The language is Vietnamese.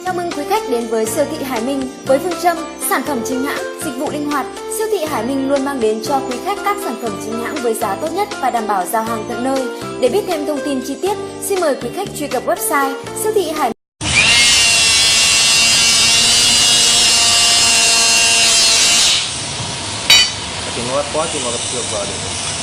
Chào mừng quý khách đến với siêu thị Hải Minh với phương châm sản phẩm chính hãng, dịch vụ linh hoạt. Siêu thị Hải Minh luôn mang đến cho quý khách các sản phẩm chính hãng với giá tốt nhất và đảm bảo giao hàng tận nơi. Để biết thêm thông tin chi tiết, xin mời quý khách truy cập website siêu thị Hải Minh. Continuar pode, mas eu